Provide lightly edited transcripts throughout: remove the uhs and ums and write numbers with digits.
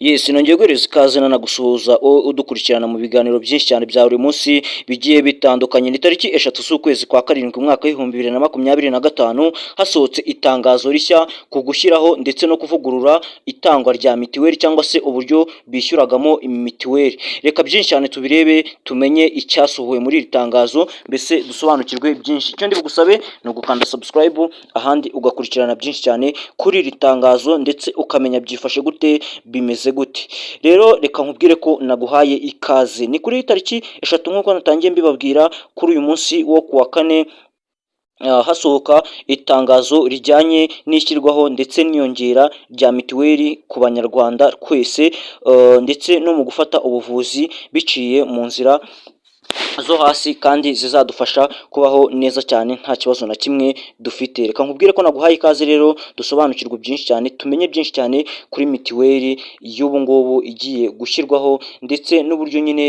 Yes, nongeye guhereza ikaze nanagusuhuza udukurikirana mu biganiro byinshi cyane bya buri munsi bigiye bitandukanye. Ni tariki 3 z'ukwezi kwa karindwi umwaka w'ibihumbi 2025 hasohotse itangazo rishya ku gushyiraho ndetse no kuvugurura itangwa rya mitiweli cyangwa se uburyo bishyuragamo mitiweli. Reka byinshi cyane tubirebe tumenye icyasohowe muri iri tangazo, mbese dusobanukirwe byinshi. Icyo ndi bugusabe ni ugukanda subscribe, ahandi ugakurikirana byinshi cyane kuri iri tangazo ndetse ukamenya byifashe gute, bimeze gute. Rero reka nkubwire ko naguhaye ikaze. Ni kuri tariki 3 nk'uko natangiye mbibabwira, kuri uyu munsi wo kuwa kane hasohoka itangazo rijyanye n'ishyirwaho ndetse n'iyongera rya mitiweli ku banyarwanda twese, ndetse no mu gufata ubuvuzi biciye mu nzira zo hasi kandi zizadufasha kubaho neza cyane nta kibazo na kimwe dufite. Reka nkubwire ko naguhaye ikaze rero dusobanukirwe byinshi cyane, tumenye byinshi cyane kuri mitiweli y'ubu ngubu igiye gushyirwaho, ndetse n'uburyo nyine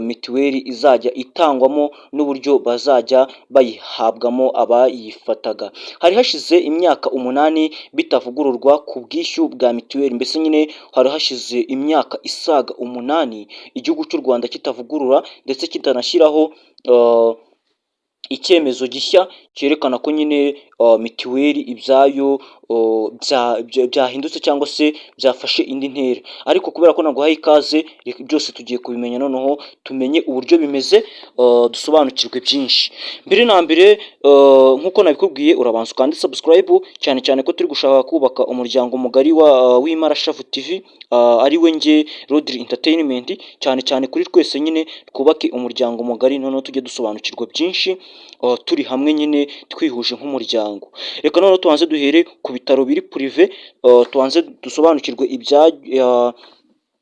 mitiweli izajya itangwamo n'uburyo bazajya bayihabwamo abayifataga. Hari hashize imyaka 8 bitavugururwa ku bwishyu bwa mitiweli, mbese nyine hari hashize imyaka isaga 8 igihugu cy'u Rwanda kitavugurura ndetse kitanashyiraho icyemezo gishya cyerekana ko nyine mitiweli ibyayo byahindutse cyangwa se byafashe indi ntera. Ariko kubera ko naguhaye ikaze, byose tugiye kubimenya, noneho tumenye uburyo bimeze, dusobanukirwe byinshi. Mbere na mbere nk'uko nabikubwiye, urabanza ukanda subscribe, cyane cyane ko turi gushaka kubaka umuryango mugari w'Imarashavu TV, ari we nge Rodri Entertainment, cyane cyane kuri twese nyine twubake umuryango mugari, noneho tujye dusobanukirwa byinshi turi hamwe nyine twihuje nk'umuryango. Reka noneho tubanze duhere ku bitaro biri prive, tubanze dusobanukirwe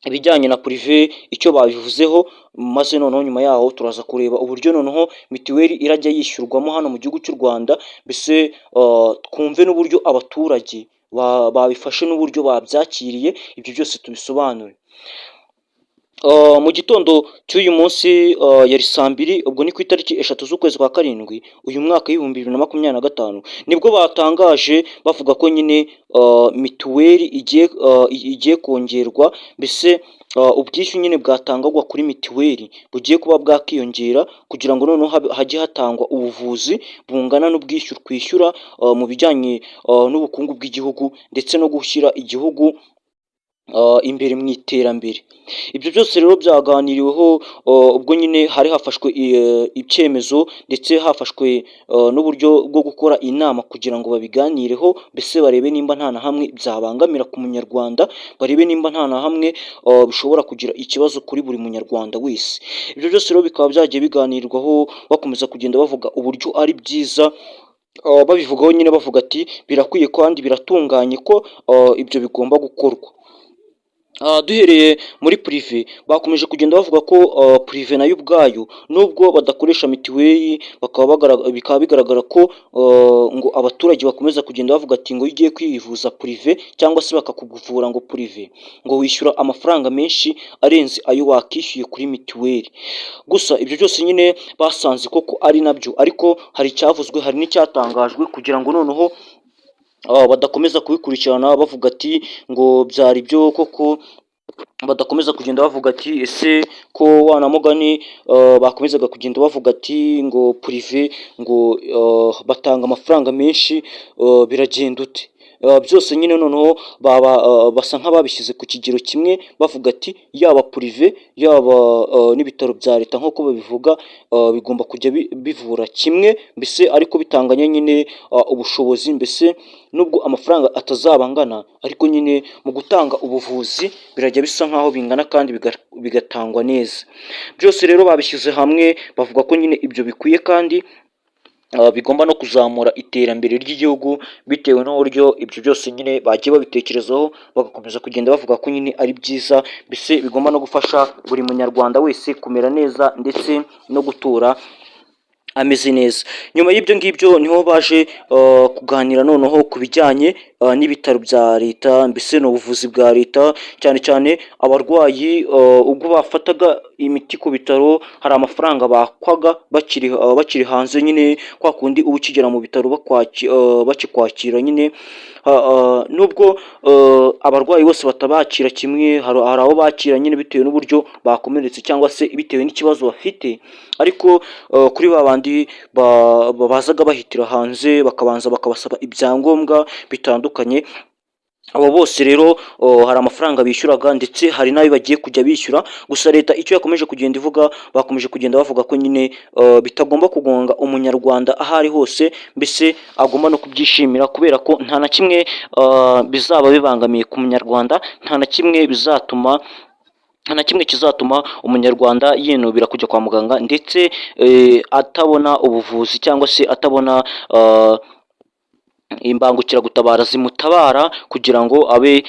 ibijyanye na prive icyo babivuzeho, maze noneho nyuma yaho turaza kureba uburyo noneho mitiweli irajya yishyurwamo hano mu gihugu cy'u Rwanda, mbese twumve n'uburyo abaturage babifashe n'uburyo babyakiriye, ibyo byose tubisobanure. Mu gitondo cy'uyu munsi yari saa 2, ubwo ni ku itariki 3 z'ukwezi kwa karindwi uyu mwaka w'ibihumbi 2025, nibwo batangaje bavuga ko nyine mituweli igiye kongerwa, mbese ubwishyu nyine bwatangagwa kuri mitiweli bugiye kuba bwakiyongera, kugira ngo noneho hajye hatangwa ubuvuzi bungana n'ubwishyu twishyura mu bijyanye n'ubukungu bw'igihugu, ndetse no gushyira igihugu imbere mu iterambere. Ibyo byose rero byaganiriweho ubwo nyine hari hafashwe icyemezo, ndetse hafashwe n'uburyo bwo gukora inama kugira ngo babiganireho, mbese barebe nimba nta na hamwe byabangamira ku munyarwanda, barebe nimba nta na hamwe bishobora kugira ikibazo kuri buri munyarwanda wese. Ibyo byose rero bikaba byagiye biganirwaho, bakomeza kugenda bavuga uburyo ari byiza, babivugaho nyine bavuga ati birakwiye kandi biratunganye ko ibyo bigomba gukorwa. Duhereye muri prive, bakomeje kugenda bavuga ko prive nayo ubwayo nubwo badakoresha mitiweli, bikaba bigaragara ko ngo abaturage bakomeza kugenda bavuga ati ngo iyo ugiye kwivuza prive cyangwa se bakakuvura ngo prive, ngo wishyura amafaranga menshi arenze ayo wakishyuye kuri mitiweli. Gusa ibyo byose nyine basanze koko ari nabyo, ariko hari icyavuzwe, hari n'icyatangajwe kugira ngo noneho badakomeza kubikurikirana bavuga ati ngo byari byo koko, badakomeza kugenda bavuga ati ese ko wanamugani bakomezaga kugenda bavuga ati ngo prive ngo batanga amafaranga menshi, biragenda ute? Byose nyine noneho basa nk'ababishyize ku kigero kimwe, bavuga ati yaba prive yaba n'ibitaro bya leta nk'uko babivuga, bigomba kujya bivura kimwe, mbese ariko bitanganya nyine ubushobozi, mbese nubwo amafaranga atazaba angana, ariko nyine mu gutanga ubuvuzi birajya bisa nk'aho bingana kandi bigatangwa neza. Byose rero babishyize hamwe bavuga ko nyine ibyo bikwiye kandi bigomba no kuzamura iterambere ry'igihugu, bitewe n'uburyo ibyo byose nyine bagiye babitekerezaho, bagakomeza kugenda bavuga ko nyine ari byiza, mbese bigomba no gufasha buri munyarwanda wese kumera neza ndetse no gutura ameze neza. Nyuma y'ibyo ngibyo niho baje kuganira noneho ku bijyanye n'ibitaro bya leta, mbese ni ubuvuzi bwa leta, cyane cyane abarwayi ubwo bafataga imiti ku bitaro hari amafaranga bakwaga bakiri hanze nyine, kwa kundi uba ukigera mu bitaro bakikwakira nyine, nubwo abarwayi bose batabakira kimwe, hari abo bakira nyine bitewe n'uburyo bakomeretse cyangwa se bitewe n'ikibazo bafite, ariko kuri ba bandi bazaga bahitira hanze bakabanza bakabasaba ibyangombwa bitandukanye, abo bose rero hari amafaranga bishyuraga ndetse hari n'ayo bagiye kujya bishyura, gusa leta icyo yakomeje kugenda ivuga, bakomeje kugenda bavuga ko nyine bitagomba kugonga umunyarwanda aho ari hose, mbese agomba no kubyishimira kubera ko nta na kimwe bizaba bibangamiye ku munyarwanda, nta na kimwe kizatuma umunyarwanda yinubira kujya kwa muganga ndetse atabona ubuvuzi cyangwa se atabona imbangukiragutabara zimutabara kugira ngo abe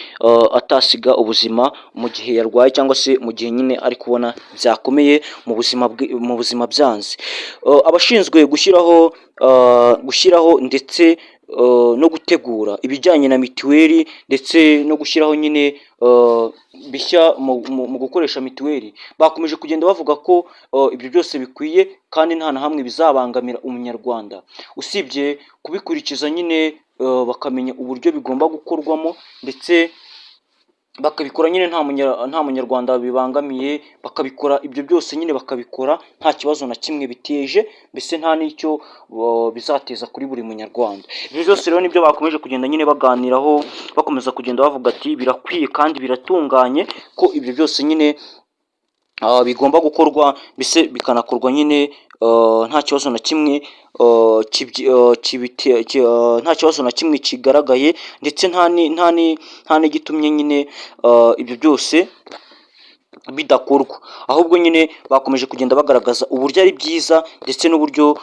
atasiga ubuzima mu gihe yarwaye cyangwa se mu gihe nyine ari kubona byakomeye mu buzima byanze. Abashinzwe gushyiraho ndetse no gutegura ibijyanye na mituweli ndetse no gushyiraho nyine bishya mu gukoresha mituweli, bakomeje kugenda bavuga ko ibyo byose bikwiye kandi nta na hamwe bizabangamira umunyarwanda, usibye kubikurikiza nyine bakamenya uburyo bigomba gukorwamo ndetse bakabikora nyine nta munyarwanda bibangamiye, bakabikora ibyo byose nyine bakabikora nta kibazo na kimwe biteje, mbese nta n'icyo bizateza kuri buri munyarwanda. Ibyo byose rero nibyo bakomeje kugenda nyine baganiraho, bakomeza kugenda bavuga ati birakwiye kandi biratunganye ko ibyo byose nyine bigomba gukorwa, mbese bikanakorwa nyine nta kibazo na kimwe nta kibazo na kimwe kigaragaye ndetse nta n'igitumye nyine ibyo byose bidakorwa, ahubwo nyine bakomeje kugenda bagaragaza uburyo ari byiza ndetse n'uburyo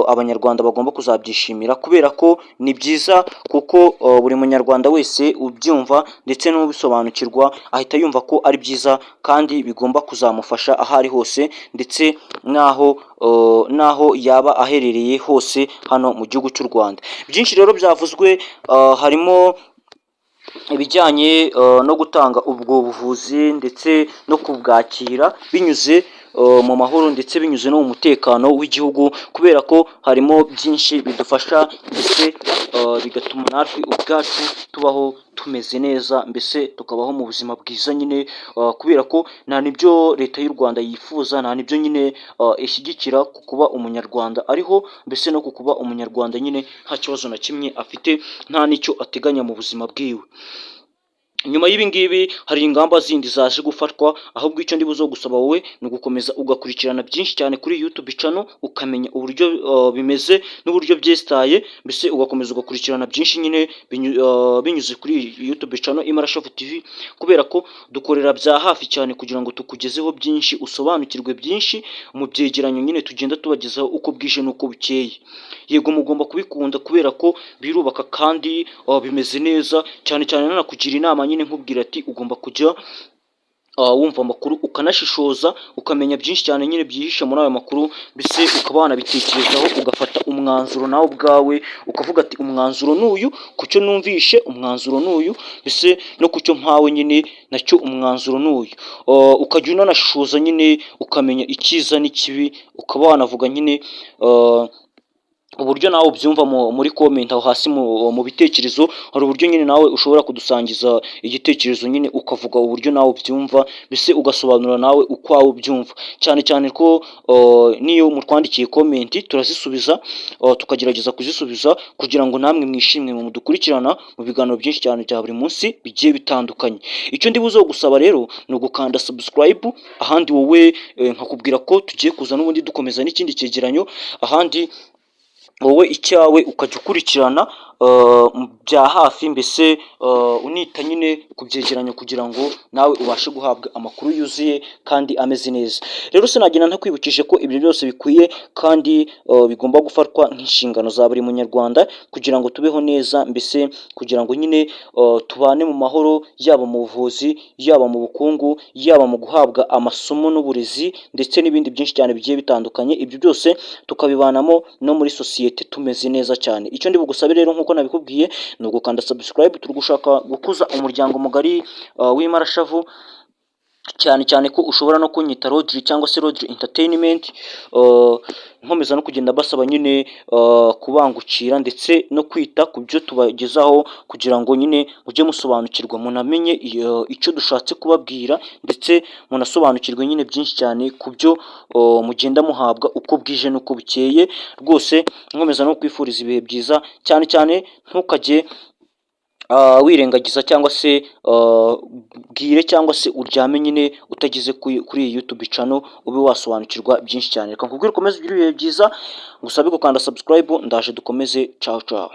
abanyarwanda bagomba kuzabyishimira, kubera ko ni byiza kuko buri munyarwanda wese ubyumva ndetse n'ubisobanukirwa ahita yumva ko ari byiza kandi bigomba kuzamufasha aho ari hose ndetse n'aho yaba aherereye hose hano mu gihugu cy'u Rwanda. Byinshi rero byavuzwe, harimo ibijyanye no gutanga ubwo buvuzi ndetse no kubwakira binyuze mu mahoro ndetse binyuze no mu mutekano w'igihugu, kubera ko harimo byinshi bidufasha ndetse bigatuma natwe ubwacu tubaho tumeze neza, mbese tukabaho mu buzima bwiza nyine, kubera ko nta n'ibyo leta y'u Rwanda yifuza, nta n'ibyo nyine ishyigikira ku kuba umunyarwanda ariho, mbese no ku kuba umunyarwanda nyine nta kibazo na kimwe afite, nta n'icyo ateganya mu buzima bwiwe. Nyuma y'ibi ngibi hari ingamba zindi zaje gufatwa, ahubwo icyo ndibuze gusaba wowe ni ugukomeza ugakurikirana byinshi cyane kuri YouTube channel, ukamenya uburyo bimeze n'uburyo byesitaye, mbese ugakomeza ugakurikirana byinshi nyine binyuze kuri YouTube channel Imarashavu TV, kubera ko dukorera bya hafi cyane kugira ngo tukugezeho byinshi, usobanukirwe byinshi mu byegeranyo nyine tugenda tubagezaho uko bwije n'uko bukeye. Yego mugomba kubikunda kubera ko birubaka kandi bimeze neza, cyane cyane nanakugira inama nyine nkubwira ati ugomba kujya wumva amakuru ukanashishoza ukamenya byinshi cyane nyine byihishe muri ayo makuru, mbese ukaba wanabitekerezaho ugafata umwanzuro nawe ubwawe, ukavuga ati umwanzuro n'uyu, ku cyo numvishe umwanzuro n'uyu, mbese no ku cyo mpawe nyine nacyo umwanzuro n'uyu, ukajya unanashishoza nyine ukamenya icyiza n'ikibi, ukaba wanavuga nyine uburyo nawe ubyumva muri comment aho hasi mu bitekerezo. Hari uburyo nyine nawe ushobora kudusangiza igitekerezo nyine ukavuga uburyo nawe ubyumva, mbese ugasobanura nawe uko wawe ubyumva, cyane cyane ko niyo mutwandikiye comment turazisubiza, tukagerageza kuzisubiza kugira ngo namwe mwishimwe mu mudukurikirana mu biganiro byinshi cyane bya buri munsi bigiye bitandukanye. Icyo ndibuze gusaba rero ni ugukanda subscribe, ahandi wowe nkakubwira ko tugiye kuza n'ubundi dukomeza n'ikindi cyegeranyo, ahandi wowe icyawe ukajya ukurikirana bya hafi, mbese unita nyine ku byegeranyo kugira ngo nawe ubashe guhabwa amakuru yuzuye kandi ameze neza. Rero sinagenda ntakwibukije ko ibyo byose bikwiye kandi bigomba gufatwa nk'inshingano za buri munyarwanda kugira ngo tubeho neza, mbese kugira ngo nyine tubane mu mahoro, yaba mu buvuzi, yaba mu bukungu, yaba mu guhabwa amasomo n'uburezi ndetse n'ibindi byinshi cyane bigiye bitandukanye. Ibyo byose tukabibanamo no muri sosiyete tumeze neza cyane. Icyo ndi bugusabe rero nk'uko nk'uko nabikubwiye ni ugukanda subscribe, turi gushaka gukuza umuryango mugari w'Imarashavu, cyane cyane ko ushobora no kunyita Rodri cyangwa se Rodri Entertainment, nkomeza no kugenda basaba nyine kubangukira ndetse no kwita ku byo tubagezaho kugira ngo nyine mujye musobanukirwa, munamenye icyo dushatse kubabwira ndetse munasobanukirwe nyine byinshi cyane ku byo mugenda muhabwa uko bwije n'uko bukeye. Rwose nkomeza no kwifuriza ibihe byiza, cyane cyane ntukajye wirengagiza cyangwa se bwire cyangwa se uryame nyine utageze kuri iyi YouTube channel ube wasobanukirwa byinshi cyane. Reka nkubwire ukomeze ugire ibihe byiza, ngusabe gukanda subscribe, ndaje dukomeze. Ciao ciao.